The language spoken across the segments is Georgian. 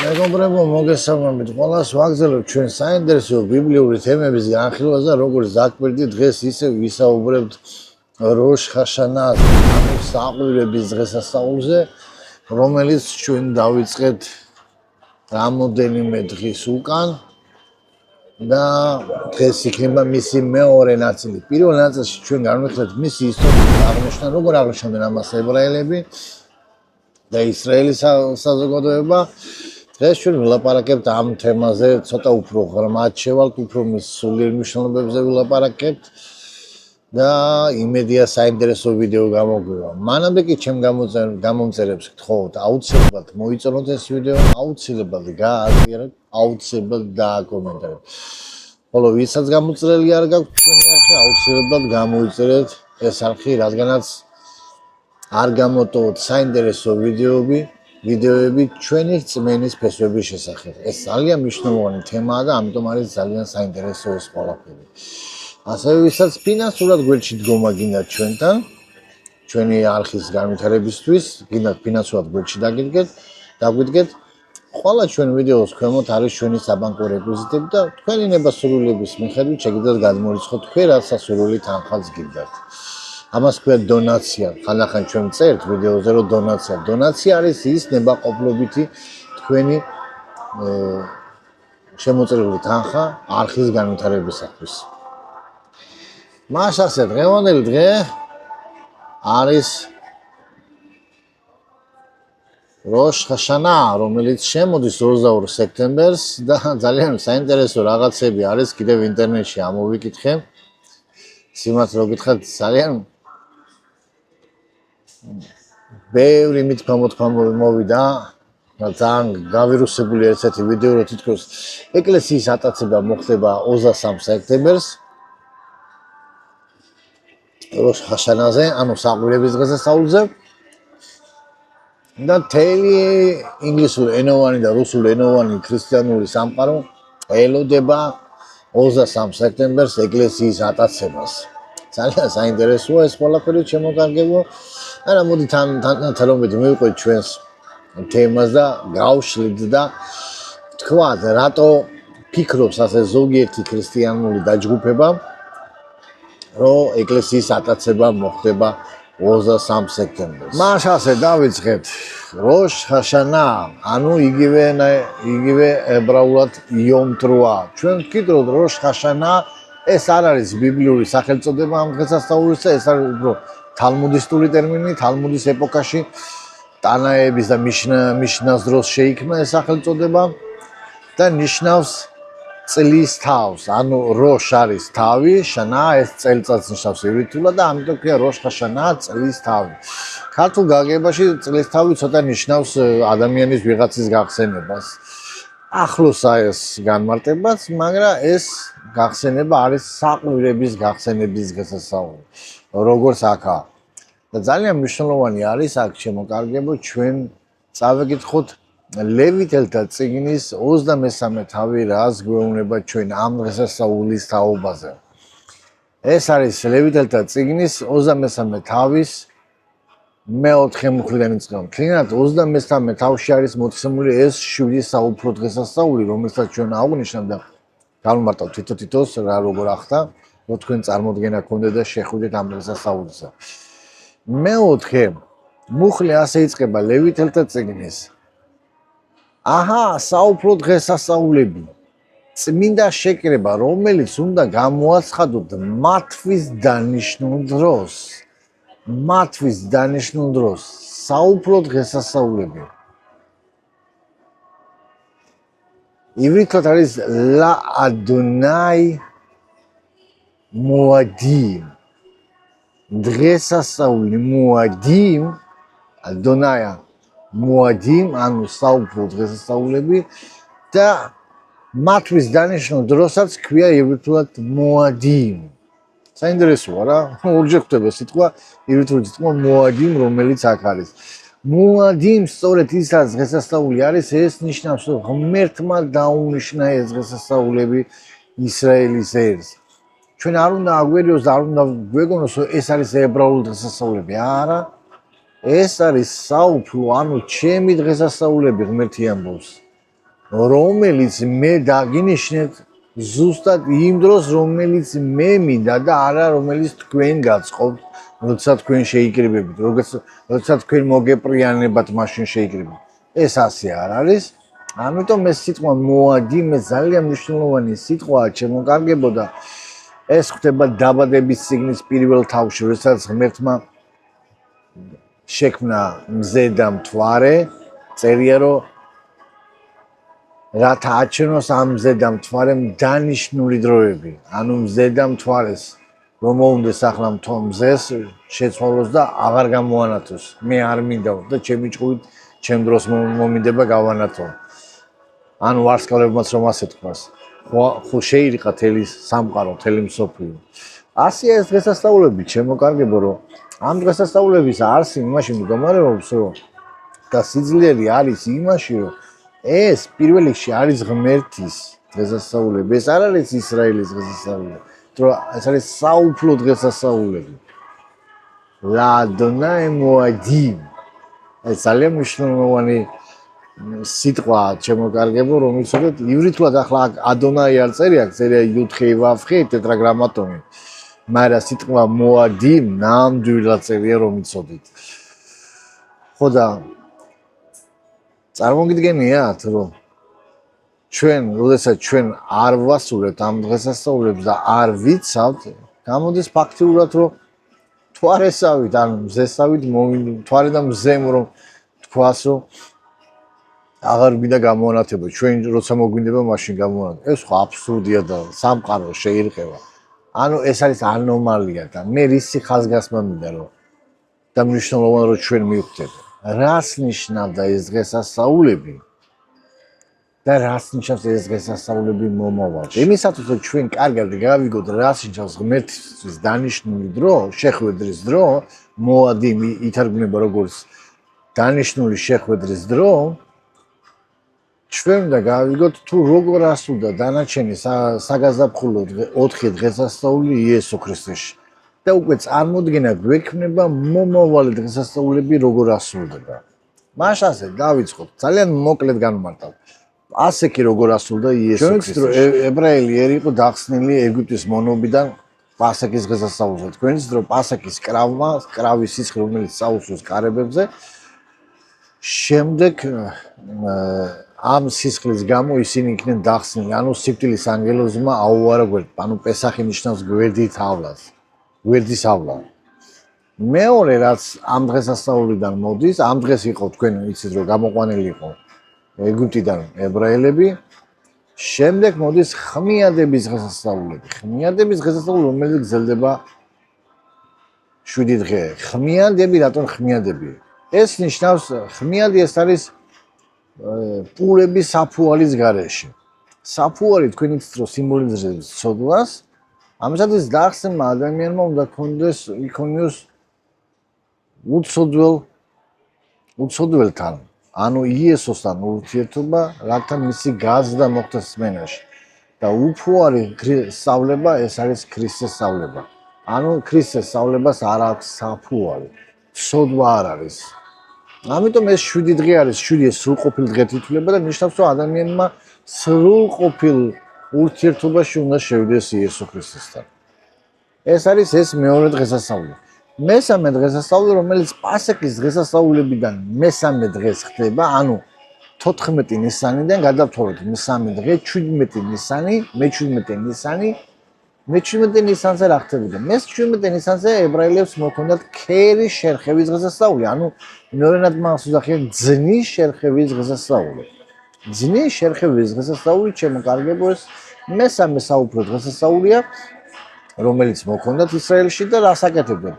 მეგობრებო, მოგესალმებით ყველას. ვაგრძელებთ ჩვენ საინტერესო ბიბლიური თემების განხილვას და როგორც დაგვირდი დღეს ისევ ვისაუბრებთ როშ ჰაშანას, საყვირების დღესასწაულზე, რომელიც ჩვენ დავიწყეთ რამოდენიმე დღის უკან და დღეს იქნება მისი მეორე ნაწილი. პირველ ნაწილში ჩვენ განვიხილეთ მისი ისტორიის აღნიშვნა, როგორ აღნიშნავდნენ ამას ებრაელები და ისრაელის საზოგადოება. დღეს ჩვენ ვილაპარაკებთ ამ თემაზე, ცოტა უფრო ღრმად შევალთ, უფრო მის სულიერ მნიშვნელობებზე ვილაპარაკებთ და იმედია საინტერესო ვიდეო გამოგვივა. მანამდე კი ჩემ გამომწერებს გთხოვთ, აუცილებლად მოიწონოთ ეს ვიდეო, აუცილებლად გააზიაროთ, აუცილებლად დააკომენტარეთ. ხოლო ვისაც გამოწერილი არ გაქვთ ჩვენი არხი, აუცილებლად გამოიწერეთ ეს არხი, რადგანაც არ გამოტოვოთ საინტერესო ვიდეოები ჩვენი რწმენის ფესვების შესახებ. ეს ძალიან მნიშვნელოვანი თემაა და ამიტომ არის ძალიან საინტერესო ეს ყველაფერი. ასევე ვისაც ფინანსურად გვერდში დგომა გინდათ ჩვენთან, ჩვენი არხის განვითარებისთვის, გინდათ ფინანსურად გვერდში დაგვიდგეთ, ყველა ჩვენ ვიდეოს ქვემოთ არის ჩვენი საბანკო რეკვიზიტები და თქვენი ნებასრულების მიხედვით შეგიძლიათ გადმორიცხოთ თქვენ რაც სასურველი თანხაც გინდათ. ამას ქვია დონაცია. ხანდახან ჩვენ წერთ ვიდეოზე რომ დონაცია. დონაცია არის ის ნებაყოფლობითი თქვენი შემოწერილი თანხა არხის განვითარებისათვის. მას ასე დღევანდელი დღე არის როშ ჰაშანა, რომელიც შემოდის 22 სექტემბერს და ძალიან საინტერესო რაღაცები არის კიდევ ინტერნეტში ამოვიკითხე. სიმართლე რო გითხრათ, ძალიან ბევრი მითქმა მოვიდა და ძალიან გავირუსებული ერთ-ერთი ვიდეო, რომ თითქოს ეკლესიის ატაცება მოხდება 23 სექტემბერს როშ ჰაშანაზე, ანუ საყვირების დღესასწაულზე და მთელი ინგლისურ ენოვანი და რუსულ ენოვანი ქრისტიანული სამყარო ელოდება 23 სექტემბერს ეკლესიის ატაცებას. ძალიან საინტერესოა ეს ყველაფერი შემოგარგებო. არა, მოდი თანამედროვე მივიყვეთ ჩვენს თემას და გავშლით და თქვათ, რატო ფიქრობს ასე ზოგიერთი ქრისტიანული დაჯგუფება, რომ ეკლესიის ატაცება მოხდება 23 სექტემბერს. მას ასე დავიწყეთ როშ ჰაშანა, ანუ იგივე ებრაულად იომ ტრუა. ჩვენ ვკითხავთ როშ ჰაშანა, ეს არ არის ბიბლიური სახელწოდება ამ დღესასწაულისა, ეს არის უფრო თალმუდისტური ტერმინი, თალმუდის ეპოქაში ტანაების და მიშნას დროს შეიქმნა ეს სახელწოდება და ნიშნავს წლის თავს, ანუ როშ არის თავი, შანა ეს წელწადს ნიშნავს ივრითულად და ამიტომ ქვია როშ ჰაშანა, წლის თავი. ქართულ გაგებაში წლის თავი ცოტა ნიშნავს ადამიანის ვიღაცის გახსენებას. ახლოსა ეს განმარტებაც, მაგრამ ეს გახსენება არის საყვირების გახსენების დღესასწაული, როგორც აქა. და ძალიან მნიშვნელოვანი არის აქ შემოკარგებო, ჩვენ წავეკითხოთ ლევითელთა წიგნის 23 თავი, რას გვეუბნება ჩვენ ამ დღესასწაულის თაობაზე. ეს არის ლევითელთა წიგნის 23 თავის მეოთხე მუხლიდან იწყება. თლიანად 23 თავში არის მოცემული ეს 7 საუფრო დღესასწაული, რომელსაც ჩვენ აღვნიშნავთ და გავმარტავთ თვითონ რა როგორ ახდა, რომ თქვენ წარმოდგენა გქონდეთ და შეხვიდეთ ამ დღესასწაულზე. მეოთხე მუხლი ასე იწყება ლევითელთა წიგნის. აჰა, საუფრო დღესასწაულები. წმინდა შეკრება, რომელიც უნდა გამოაცხადოთ მათთვის დანიშნულ დროს. საუფრო დღესასწაულები. ივრითად არის ლა ადონაი მოადის. დღესასწაული მოადის, ადონაია მოადის, ანუ საუფრო დღესასწაულები და მათთვის დანიშნულ დროსაც ქვია ივრითულად მოადის. საინტერესოა რა, ორჯერ ხდება სიტყვა, ივრითული სიტყვა მოადის, რომელიც აქ არის. მოადის, სწორედ ის რაც დღესასწაული არის, ეს ნიშნავს, რომ ღმერთმა დაუნიშნა ეს დღესასწაულები ისრაელის ერს. ჩვენ არ უნდა აგვერიოს და არ უნდა გვეგონოს, რომ ეს არის ებრაული დღესასწაულები. არა, ეს არის საუფრო, ანუ ჩემი დღესასწაულები, ღმერთი ამბობს. რომელიც მე დაგინიშნეთ ზუსტად იმ დროს, რომელიც მე მინდა და არა რომელიც თქვენ გაწყობთ, როცა თქვენ შეიკრიბებით, როცა თქვენ მოგეპრიანებათ, მაშინ შეიკრიბებით. ეს ასე არ არის. ამიტომ ეს სიტყვა მოადი მე ძალიან მნიშვნელოვანი სიტყვაა, შემოკარგებოდა. ეს ხდება დაბადების წიგნის პირველ თავში, როდესაც ღმერთმა შექმნა მზე და მთვარე, წერია რომ რათა აჩვენოს ამ მზე და მთვარემ დანიშნული დროები. ანუ მზე და მთვარეს რომ მოუნდეს ახლა მზეს შეცვალოს და აღარ გამოანათოს. მე არ მინდა და ჩემი ჭკუით ჩემ დროს მომინდება გავანათო. ანუ ვარსკვლავებმაც რომ ასე თქვას. ხო შეირიყა თელი სამყარო, თელი მსოფლიო. ასე ეს დღესასწაულები შემოკარგებო რომ ამ დღესასწაულების არსი იმაში მდგომარეობს რომ და სიძლიერე არის იმაში რომ ეს პირველ რიგში არის ღმერთის დღესასწაულები. ეს არ არის ისრაელის დღესასწაულები. რომ ეს არის საუფლო დღესასწაულები. ლადონაი მოადი. ეს ძალიან მნიშვნელოვანი სიტყვა შემოკარგებო, რომელიც უბრალოდ ივრითულად ახლა ადონაი არ წერია, წერია იუთხე ვავხე ტეტრაგრამატონი. მაგრამ სიტყვა მოადი ნამდვილად წერია რომ იცოდით. ხო და წარმოგიდგენიათ რომ ჩვენ, როდესაც ჩვენ არ ვასრულებთ ამ დღესასწაულებს და არ ვიცავთ, გამოდის ფაქტიურად რომ მთვარესავით, ანუ მზესავით, მთვარე და მზემ რომ თქვას რომ აღარ გვინდა გამოანათება, ჩვენ როცა მოგვინდება მაშინ გამოანათება. ეს ხო აბსურდია და სამყარო შეირყევა. ანუ ეს არის ანომალია და მე რისი ხაზგასმა მინდა რომ და მნიშვნელოვანია რომ ჩვენ მივხვდეთ. რას ნიშნავდა ეს დღესასწაულები და რას ნიშნავს ეს დღესასწაულები მომავალში. იმისათვის რომ ჩვენ კარგად გავიგოთ რას ნიშნავს ღმერთის დანიშნული დრო, შეხვედრის დრო, მოადი ითარგმნება როგორც დანიშნული შეხვედრის დრო, ჩვენ უნდა გავიგოთ თუ როგორ ასრულდა დანარჩენი საგაზაფხულო 4 დღესასწაული იესო ქრისტეში. და უკვე წარმოდგენა გვექნება მომავალი დღესასწაულები როგორ ასრულდება. მაშინ ასე დავიწყოთ, ძალიან მოკლედ განმარტავ. ასეთი როგორ ასრულდა იესო ქრისტე. ებრაელი ერი იყო დახსნილი ეგვიპტის მონობიდან პასექის დღესასწაულზე. თქვენ იცით რომ პასექის კრავის სიცხე რომელიც წაუსვეს კარებებზე, შემდეგ ამ სისხლის გამო ისინი იქნენ დახსნილი, ანუ სიკვდილის ანგელოზმა აუარა გვერდით, ანუ პესახი ნიშნავს გვერდით ავლას. გვერდის ავლა. მეორე რაც ამ დღესასწაულიდან მოდის, ამ დღეს იყო თქვენ იცით რომ გამოყვანილი იყო ეგვიპტიდან ებრაელები. შემდეგ მოდის ხმიადების დღესასწაულები. ხმიადების დღესასწაული რომელიც გრძელდება 7 დღე. ხმიადები, რატომ ხმიადები? ეს ნიშნავს ხმიადი ეს არის პურების საფუალის გარეშე. საფუალი თქვენ იცით რომ სიმბოლიზებს ცოდვას. ამისათვის დახსნილმა ადამიანმა უნდა იქონიოს უცოდველთან, ანუ იესოსთან ურთიერთობა, რათა მისი გაზრდა მოხდეს სმენაში. და უფუარი სწავლება ეს არის ქრისტეს სწავლება. ანუ ქრისტეს სწავლებას არ აქვს საფუარი, ცოდვა არ არის. ამიტომ ეს 7 დღე არის, 7 სრულყოფილ დღედ ითვლება და ნიშნავს რომ ადამიანმა სრულყოფილ ურთიერთობაში უნდა შევიდეს იესო ქრისტესთან. ეს არის ეს მეორე დღესასწაული. მესამე დღესასწაული, რომელიც პასექის დღესასწაულებიდან მესამე დღეს ხდება, ანუ 14 ნისანიდან გადავთვალოთ მესამე დღე, 17 ნისანი, მე-17 ნისანი, მე-17 ნისანზე რა ხდებოდა? მე-17 ნისანზე ებრაელებს მოქონდათ ქერის შერხევის დღესასწაული, ანუ მეორად მას უძახიან ძნის შერხევის დღესასწაული. ძნის შერხევის დღესასწაული შემოკარგებო ეს მესამე საუფლო დღესასწაულია, რომელიც მოქონდათ ისრაელში და რას აკეთებდნენ?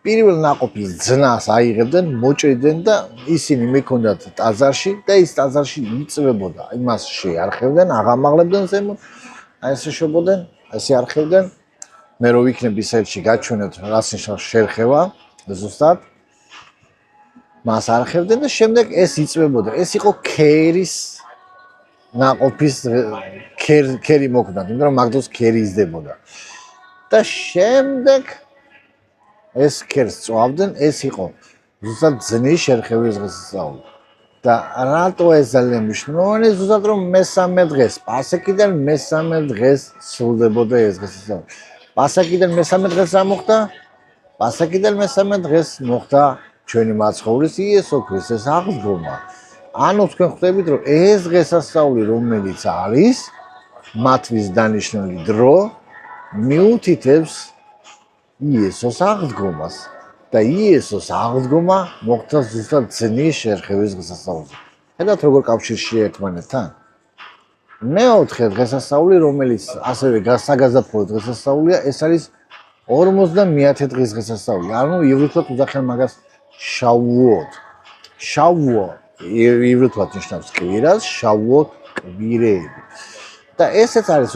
პირველ ნაყოფის ძნას აიღებდნენ, მოჭრიდნენ და ისინი მეკონდათ ტაძარში და ის ტაძარში იწვებოდა. იმას შეარხევდნენ, აღამაღლებდნენ ზემოთ, აი ესე შობოდნენ, ესე არხევდნენ. მე რო ვიქნებ ისრაელში გაჩვენეთ რას ნიშნავს შერხევა, ზუსტად მას არხევდნენ და შემდეგ ეს იწვებოდა. ეს იყო ქერის ნაყოფის ქერი მოქმედად, იმიტომ რომ მაგდროს ქერი იზრდებოდა. და შემდეგ ეს ქერს წვავდნენ, ეს იყო ზუსტად ძნის შერხევის დღესასწაული. და რატო ეს ძალიან მნიშვნელოვანია? ზუსტად რომ მესამე დღეს, პასექიდან მესამე დღეს სრულდებოდა ეს დღესასწაული. პასექიდან მესამე დღეს რა მოხდა? პასექიდან მესამე დღეს მოხდა ჩვენი მაცხოვრის იესო ქრისტეს აღდგომა. ანუ თქვენ ხვდებით რომ ეს დღესასწაული რომელიც არის მათთვის დანიშნული დრო მიუთითებს იესოს აღდგომას და იესოს აღდგომა მოხდა ზუსტად ძნის შერხევის დღესასწაულზე. ხედავთ როგორ კავშირშია ერთმანეთთან? მეოთხე დღესასწაული რომელიც ასევე გასაგაზაფხულო დღესასწაულია ეს არის 50 დღის დღესასწაული. ანუ ივრითულად უძახიან მაგას შავუოთ. შავუო ივრითულად ნიშნავს კვირას, შავუოთ კვირეები. და ესეც არის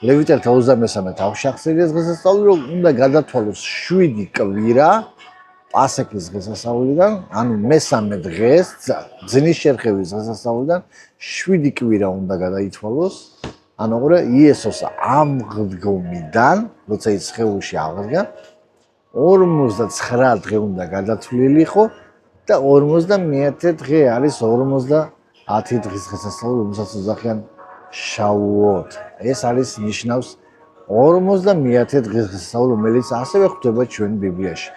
ლევიტელთა 23 თავში აღწერილი დღესასწაული, რომ უნდა გადათვალოს 7 კვირა პასექის დღესასწაულიდან, ანუ მესამე დღეს, ძნის შერხევის დღესასწაულიდან 7 კვირა უნდა გადაითვალოს. ანუ ყურე იესოს აღდგომიდან, როცა ის სხეულში აღდგა, 59 დღე უნდა გადათვლილიყო და 51 დღე არის 50 დღის დღესასწაული, რომელსაც უძახიან შავუოთ. ეს არის ნიშნავს 51 დღის დღესასწაული, რომელიც ასევე ხვდება ჩვენ ბიბლიაში.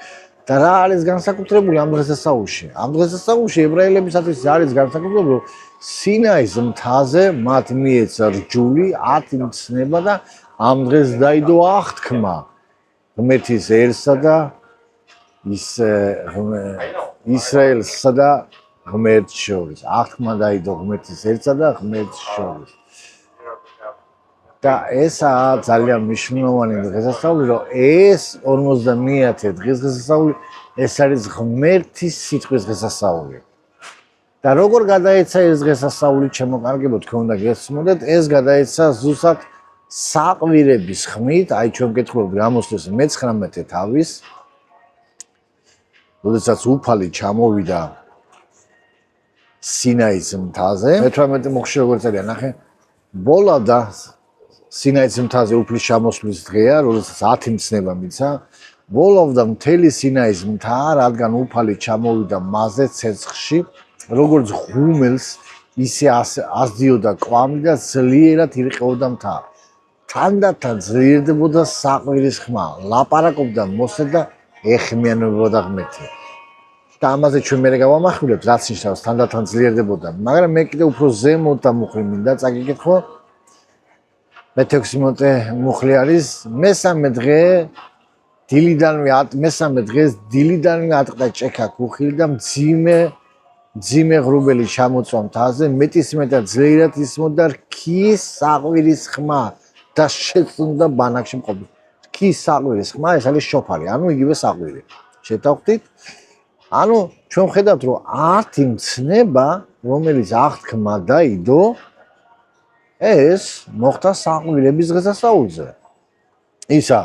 და რა არის განსაკუთრებული ამ დღესასწაულში? ამ დღესასწაულში ებრაელებისათვის არის განსაკუთრებული, რომ სინაის მთაზე მათ მიეცა რჯული 10 მცნება და ამ დღეს დაიდო აღთქმა ღმერთის ერსა და ისრაელსა და ღმერთს შორის. აღთქმა დაიდო ღმერთის ერსა და ღმერთს შორის. და ესაა ძალიან მნიშვნელოვანი დღესასწაული, რომ ეს 50 დღის დღესასწაული ეს არის ღმერთის სიტყვის დღესასწაული. და როგორ გადაეცა ეს დღესასწაული, ჩემო კარგებო, თქვენ უნდა გესმოდეთ, ეს გადაეცა ზუსტად საყვირების ხმით, აი ჩვენ ვკითხულობთ გამოსვლის 19 თავის, როდესაც უფალი ჩამოვიდა სინაის მთაზე, 18 მოხში როგორც არის, ნახე, ბოლა და სინაის მთაზე უფლის ჩამოსვლის დღეა, როდესაც 10 მცნება მიცა, ბოლოვდა მთელი სინაის მთა, რადგან უფალი ჩამოვიდა მასზე ცეცხლში, როგორც ღუმელს, ისე ასდიოდა კვამი და ძლიერად ირყეოდა მთა. თანდათან ძლიერდებოდა საყვირის ხმა, ლაპარაკობდა მოსე და ეხმიანებოდა ღმერთი. და ამაზე ჩვენ მერე გავამახვილებთ, რაც ნიშნავს თანდათან ძლიერდებოდა, მაგრამ მე კიდე უფრო ზემოთ დამუხრი მინდა წაგიკითხო. მე-16 მუხლი არის მესამე დღეს დილიდანვე ატყდა ჭექა ქუხილი და მძიმე ღრუბელი ჩამოწვა მთაზე, მეტისმეტად ძლიერად ისმოდა რქის საყვირის ხმა და შეწუნდა ბანაკში მყოფი. რქის საყვირის ხმა ეს არის შოფარი, ანუ იგივე საყვირი. შეთანხმდით? ანუ ჩვენ ხედავთ, რომ 10 მცნება, რომელიც აღთქმა დაიდო, ეს მოხდა საყვირების დღესასწაულზე. ისა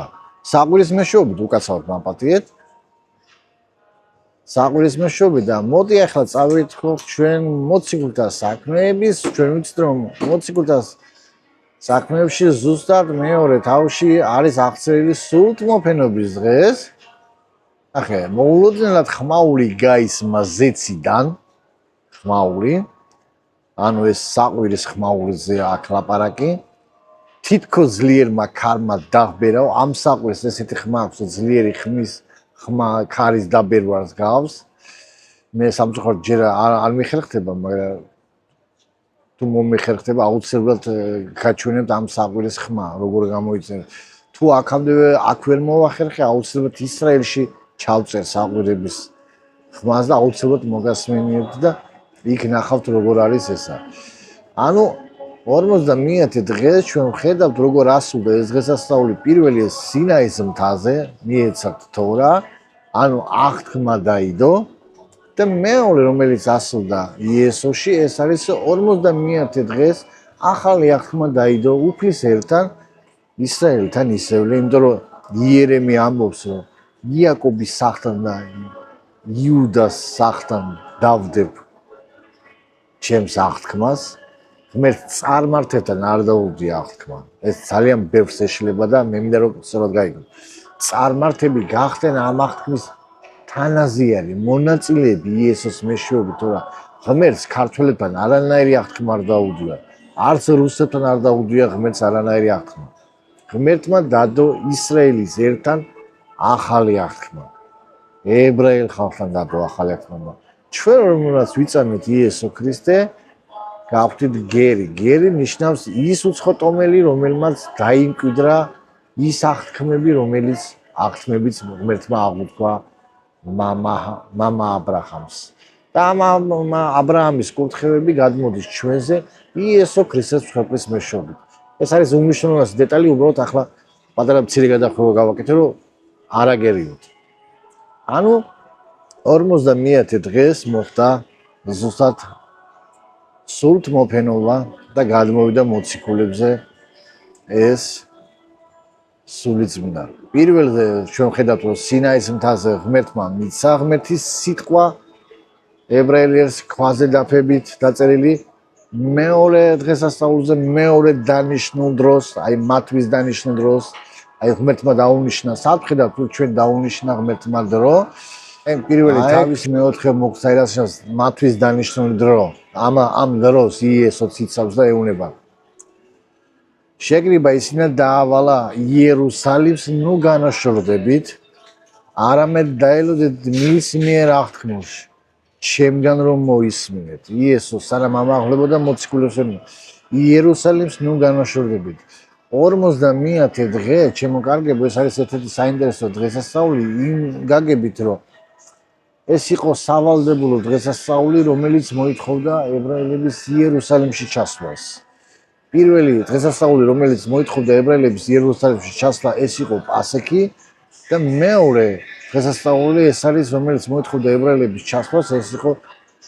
საყვირის მეშვეობით უკაცრავად მაპატიეთ. საყვირის მეშვეობით და მოდი ახლა წავიდეთ ჩვენ მოციქულთა საქმეების, ჩვენ ვიცით რომ მოციქულთა საქმეებში ზუსტად მეორე თავში არის აღწერილი სულთმოფენობის დღეს. ახლა მოულოდნელად ხმაური გაისმა ზეციდან, ხმაური ანუ ეს საყვირის ხმაურზე აქ ლაპარაკი თითქოს ძლიერმა ქარმა დაღბერა ამ საყვირს ესეთი ხმა აქვს ძლიერი ხმის ხმა ქარის დაბერვას გავს მე სამწუხაროდ ჯერ არ მიხერხდება მაგრამ თუ მომიხერხდება აუცილებლად გაჩვენებთ ამ საყვირის ხმა როგორ გამოიწერა თუ აქამდე აქ ვერ მოახერხე აუცილებლად ისრაელში ჩავწერ საყვირების ხმას და აუცილებლად მოგასმენიებთ და იქ ნახავთ როგორ არის ესა. ანუ 50 დღეს ჩვენ ვხედავთ როგორ ასულდა ეს დღესასწაული პირველი სინაის მთაზე მიეცათ თორა, ანუ აღთქმა დაიდო და მეორე რომელიც ასულდა იესოში ეს არის 50 დღეს ახალი აღთქმა დაიდო უფლის ერთან ისრაელთან ისევლე, იმიტომ რომ იერემი ამბობს რომ იაკობის სახთან და იუდას სახთან დავდებ ჩემს აღთქმას, ღმერთს წარმართებთან არ დაუდია აღთქმა. ეს ძალიან ბევრს ეშლება და მე მინდა რომ სწორად გაიგო. წარმართები გახდნენ ამ აღთქმის თანაზიარი მონაწილეები იესოს მეშვეობით, თორემ ღმერთს ქართველებთან არანაირი აღთქმა არ დაუდია. არც რუსეთთან არ დაუდია ღმერთს არანაირი აღთქმა. ღმერთმა დადო ისრაელის ერთან ახალი აღთქმა. ებრაელ ხალხთან დადო ახალი აღთქმა. ჩვენ რომელსაც ვიწამეთ იესო ქრისტე, გავხდით გერი. გერი ნიშნავს ის უცხო ტომელი, რომელმაც დაიმკვიდრა ის აღთქმები, რომელიც აღთქმებიც ღმერთმა აღუთქვა მამა აბრაჰამს. და ამ აბრაამის კურთხევები გადმოდის ჩვენზე იესო ქრისტეს მსხვერპლის მეშვეობით. ეს არის უმნიშვნელოვანესი დეტალი, უბრალოდ ახლა პატარა მცირე გადახვევა გავაკეთე, რომ არ აგერიოთ. ანუ 50-ე დღეს მოხდა ზუსტად სულთ მოფენობა და გადმოვიდა მოციქულებზე ეს სულიწმინდა. პირველზე ჩვენ ხედავთ, რომ სინაის მთაზე ღმერთმა მიცა ღმერთის სიტყვა ებრაელებს ქვაზე დაფებით დაწერილი. მეორე დღესასწაულზე მეორე დანიშნულ დროს, აი მათთვის დანიშნულ დროს, აი ღმერთმა დაუნიშნა, საფრთხედად თუ ჩვენ დაუნიშნა ღმერთმა დრო, პირველი თავის მეოთხე მოგზაირას მათთვის დანიშნული დრო. ამ დროს იესო ციცავს და ეუნება. შეგრიბა ისინი დაავალა იერუსალიმს ნუ განაშორდებით, არამედ დაელოდეთ მის მიერ აღთქმულში. ჩემგან რომ მოისმინეთ. იესო სანამ ამაღლებოდა მოციქულებს იერუსალიმს ნუ განაშორდებით. 50-ე დღე, ჩემო კარგებო, ეს არის ერთ-ერთი საინტერესო დღესასწაული იმ გაგებით, რომ ეს იყო სავალდებულო დღესასწაული, რომელიც მოითხოვდა ებრაელების იერუსალიმში ჩასვლას. პირველი დღესასწაული, რომელიც მოითხოვდა ებრაელების იერუსალიმში ჩასვლა, ეს იყო პასექი და მეორე დღესასწაული ეს არის, რომელიც მოითხოვდა ებრაელების ჩასვლას, ეს იყო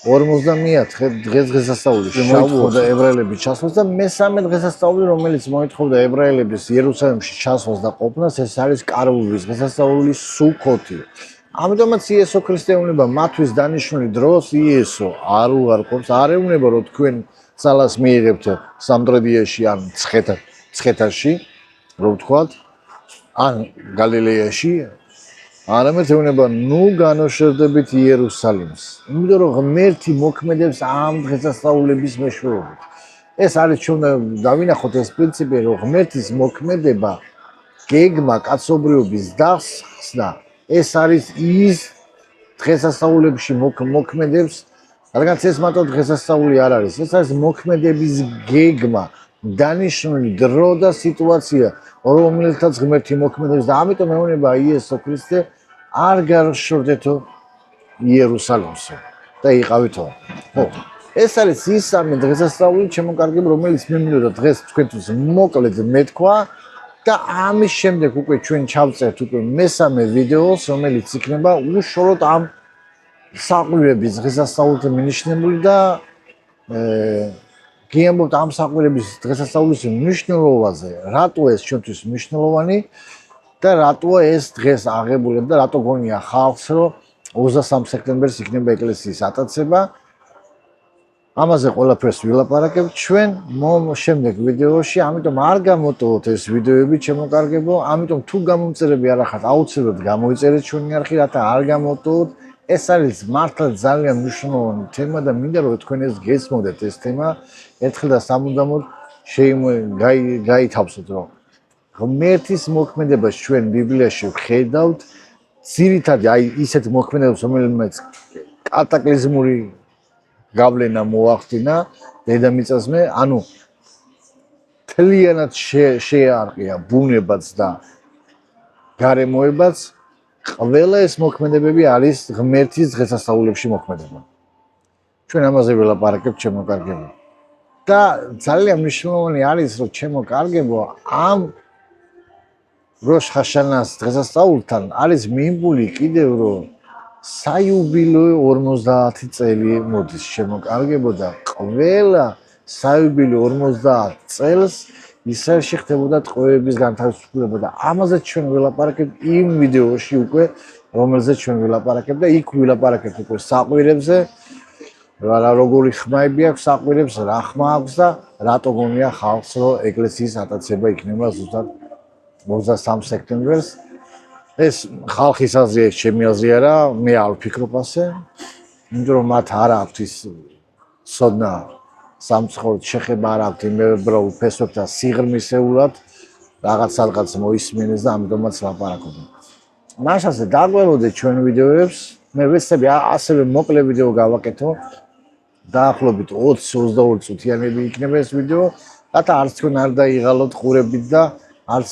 50-ე დღესასწაული, მოითხოვდა ებრაელების ჩასვლას და მესამე დღესასწაული, რომელიც მოითხოვდა ებრაელების იერუსალიმში ჩასვლას და ყოფნას, ეს არის კარვების დღესასწაული სუქოთი. ამიტომაც იესო ქრისტე ეუბნება მათთვის დანიშნული დროს იესო არ უარყოფს, არ ეუბნება რომ თქვენ ძალას მიიღებთ სამტრედიაში ან ცხეთაში, რომ ვთქვათ, ან გალილეაში, არამედ ეუბნება ნუ განაშორდებით იერუსალიმს. იმიტომ რომ ღმერთი მოქმედებს ამ დღესასწაულების მეშვეობით. ეს არის ჩვენ დავინახოთ ეს პრინციპი, რომ ღმერთის მოქმედება, გეგმა კაცობრიობის დასხსნა ეს არის ის დღესასწაულებში მოქმედებს, რადგან ეს მარტო დღესასწაული არ არის, ეს არის მოქმედების გეგმა, დანიშნული დრო და სიტუაცია, რომელთაც ღმერთი მოქმედებს და ამიტომ ეუბნება იესო ქრისტე არ განშორდეთო იერუსალიმსო და იყავითო. ხო, ეს არის ის სამი დღესასწაული, ჩემო კარგებო, რომელიც მე მინდოდა დღეს თქვენთვის მოკლედ მეთქვა. და ამის შემდეგ უკვე ჩვენ ჩავწერთ უკვე მესამე ვიდეოს, რომელიც იქნება უშუალოდ ამ საყვირების დღესასწაულთან მინიშნებული და გიამბობთ ამ საყვირების დღესასწაულის მნიშვნელობაზე, რატო ეს ჩვენთვის მნიშვნელოვანი და რატოა ეს დღეს აღებული და რატო გონია ხალხს, რომ 23 სექტემბერს იქნება ეკლესიის ატაცება. ამაზე ყველაფერს ვილაპარაკებთ ჩვენ შემდეგ ვიდეოში, ამიტომ არ გამოტოვოთ ეს ვიდეოები, ჩემო კარგებო, ამიტომ თუ გამომწერები არ ახართ, აუცილებლად გამოიწერეთ ჩვენი არხი, რათა არ გამოტოვოთ. ეს არის მართლა ძალიან მნიშვნელოვანი თემა და მინდა რომ თქვენ ეს გესმოდეთ ეს თემა, ერთხელ და სამუდამოდ გაითავსოთ, რომ ღმერთის მოქმედებას ჩვენ ბიბლიაში ვხედავთ, ძირითადად აი ისეთ მოქმედებას, რომელიც კატაკლიზმური გავლენა მოახდინა დედამიწაზე, ანუ თლიანად შეარყია ბუნებაც და გარემოებაც, ყველა ეს მოქმედებები არის ღმერთის დღესასწაულებში მოქმედება. ჩვენ ამაზე ვილაპარაკებთ, ჩემო კარგებო. და ძალიან მნიშვნელოვანი არის, რომ ჩემო კარგებო, ამ როშ ხაშანას დღესასწაულთან არის მიიმბული კიდევ რომ საიუბილეო 50 წელი მოდის, ჩემო კარგებო და ყველა საიუბილეო 50 წელს ისრაელში ხდებოდა ტყვეების განთავისუფლება და ამაზე ჩვენ ვილაპარაკებთ იმ ვიდეოში უკვე, რომელზეც ჩვენ ვილაპარაკებთ და იქ ვილაპარაკებთ უკვე საყვირებზე, როგორი ხმაები აქვს საყვირებს, რა ხმა აქვს და რატო გონია ხალხს, რომ ეკლესიის ატაცება იქნება ზუსტად 23 სექტემბერს ეს ხალხის აზრია, ჩემი აზრი არა, მე არ ვფიქრობ ასე. იმიტომ რომ მათ არ აქვთ ის სოდნა სამცხოროდ შეხება არ აქვთ იმ ებრაულ ფესვებთან სიღრმისეულად რაღაც სადღაც მოისმენეს და ამიტომაც ლაპარაკობენ. მაშ ასე დაგველოდეთ ჩვენ ვიდეოებს, მე ვეცდები ასევე მოკლე ვიდეო გავაკეთო. დაახლოებით 20-22 წუთიანები იქნება ეს ვიდეო, რათა არც თქვენ არ დაიღალოთ ყურებით და არც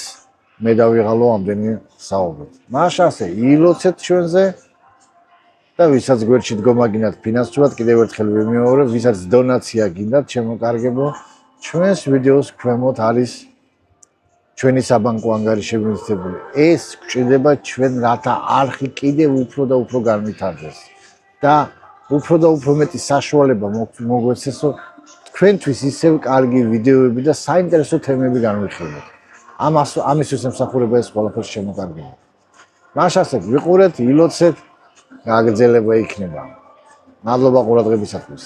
მე დავიღალო ამდენი საუბრით. მაშ ასე ილოცეთ ჩვენზე და ვისაც გვერდში დგომა გინდათ ფინანსურად, კიდევ ერთხელ ვიმეორებ, ვისაც დონაცია გინდათ, შემოკარგებო, ჩვენს ვიდეოს ქვემოთ არის ჩვენი საბანკო ანგარიშები მითითებული. ეს გვჭირდება ჩვენ რათა არხი კიდევ უფრო და უფრო განვითარდეს და უფრო და უფრო მეტი საშუალება მოგვეცეს, რომ თქვენთვის ისევ კარგი ვიდეოები და საინტერესო თემები განვიხილოთ. ამისთვის ემსახურება ეს ყველაფერი შემოკარგება. მაშ ასე ვიყურეთ, ილოცეთ, გაგრძელება იქნება. მადლობა ყურადღებისათვის.